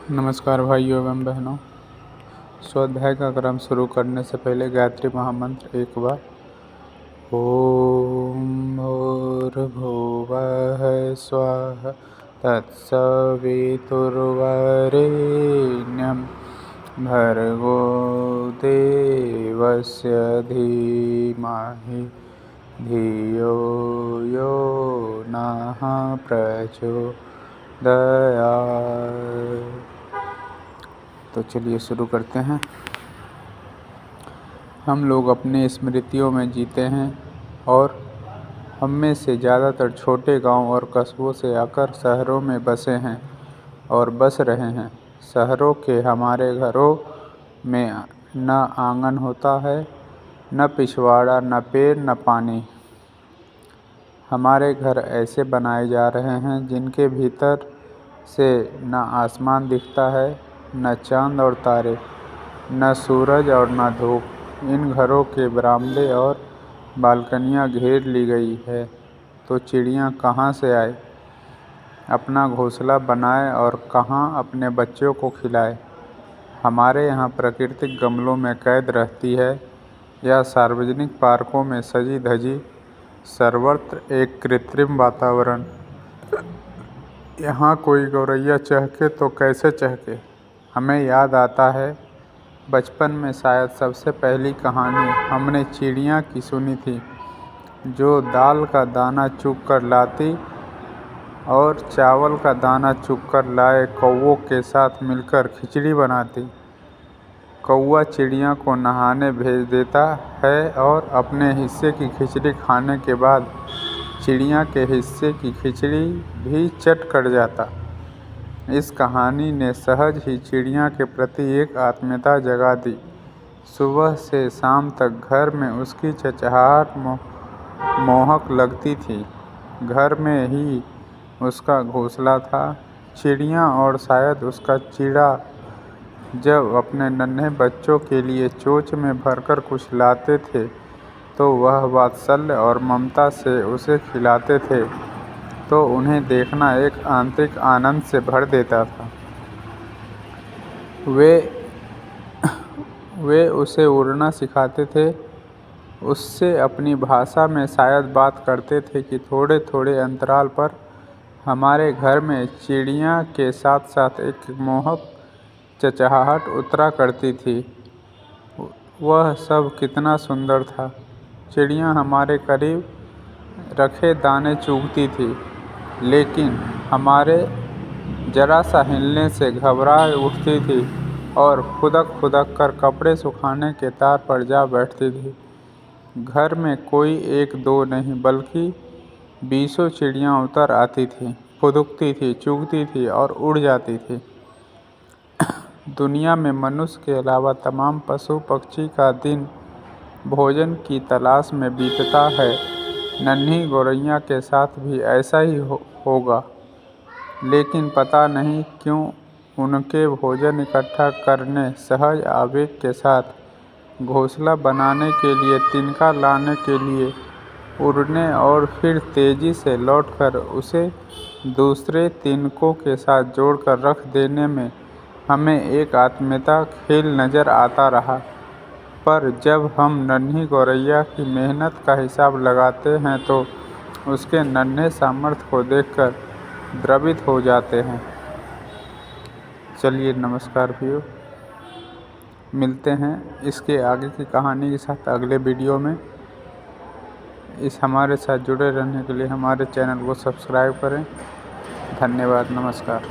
नमस्कार भाइयों एवं बहनों। स्वाध्याय का क्रम शुरू करने से पहले गायत्री महामंत्र एक बार। ओम भूर्भुवः स्वः तत्सवितुर्वरेण्यं भर्गो देवस्य धीमहि धियो यो नः प्रचोदयात्। तो चलिए शुरू करते हैं। हम लोग अपने स्मृतियों में जीते हैं और हम में से ज़्यादातर छोटे गांव और कस्बों से आकर शहरों में बसे हैं और बस रहे हैं। शहरों के हमारे घरों में न आंगन होता है, न पिछवाड़ा, न पेड़, न पानी। हमारे घर ऐसे बनाए जा रहे हैं जिनके भीतर से न आसमान दिखता है, न चांद और तारे, न सूरज और न धूप। इन घरों के बरामदे और बालकनियां घेर ली गई है तो चिड़ियां कहाँ से आए, अपना घोंसला बनाए और कहाँ अपने बच्चों को खिलाए। हमारे यहाँ प्राकृतिक गमलों में कैद रहती है या सार्वजनिक पार्कों में सजी धजी, सर्वत्र एक कृत्रिम वातावरण। यहाँ कोई गौरैया चहके तो कैसे चहके। हमें याद आता है बचपन में शायद सबसे पहली कहानी हमने चिड़िया की सुनी थी, जो दाल का दाना चुग कर लाती और चावल का दाना चुग कर लाए कौवों के साथ मिलकर खिचड़ी बनाती। कौवा चिड़िया को नहाने भेज देता है और अपने हिस्से की खिचड़ी खाने के बाद चिड़िया के हिस्से की खिचड़ी भी चट कर जाता। इस कहानी ने सहज ही चिड़िया के प्रति एक आत्मीयता जगा दी। सुबह से शाम तक घर में उसकी चहचहाहट मोहक लगती थी। घर में ही उसका घोंसला था। चिड़िया और शायद उसका चिड़ा जब अपने नन्हे बच्चों के लिए चोंच में भरकर कुछ लाते थे तो वह वात्सल्य और ममता से उसे खिलाते थे तो उन्हें देखना एक आंतरिक आनंद से भर देता था। वे उसे उड़ना सिखाते थे, उससे अपनी भाषा में शायद बात करते थे कि थोड़े थोड़े अंतराल पर हमारे घर में चिड़िया के साथ साथ एक मोहक चहचहाहट उतरा करती थी। वह सब कितना सुंदर था। चिड़िया हमारे करीब रखे दाने चुगती थी, लेकिन हमारे जरा सा हिलने से घबरा उठती थी और खुदक कर कपड़े सुखाने के तार पर जा बैठती थी। घर में कोई एक दो नहीं बल्कि बीसों चिड़ियाँ उतर आती थीं, फुदकती थी, चुगती थी और उड़ जाती थी। दुनिया में मनुष्य के अलावा तमाम पशु पक्षी का दिन भोजन की तलाश में बीतता है। नन्ही गौरैया के साथ भी ऐसा ही होगा, लेकिन पता नहीं क्यों उनके भोजन इकट्ठा करने, सहज आवेग के साथ घोंसला बनाने के लिए, तिनका लाने के लिए उड़ने और फिर तेजी से लौटकर उसे दूसरे तिनकों के साथ जोड़कर रख देने में हमें एक आत्मीयता खेल नजर आता रहा। पर जब हम नन्ही गौरैया की मेहनत का हिसाब लगाते हैं तो उसके नन्हे सामर्थ्य को देखकर द्रवित हो जाते हैं। चलिए नमस्कार भैया, मिलते हैं इसके आगे की कहानी के साथ अगले वीडियो में। इस हमारे साथ जुड़े रहने के लिए हमारे चैनल को सब्सक्राइब करें। धन्यवाद, नमस्कार।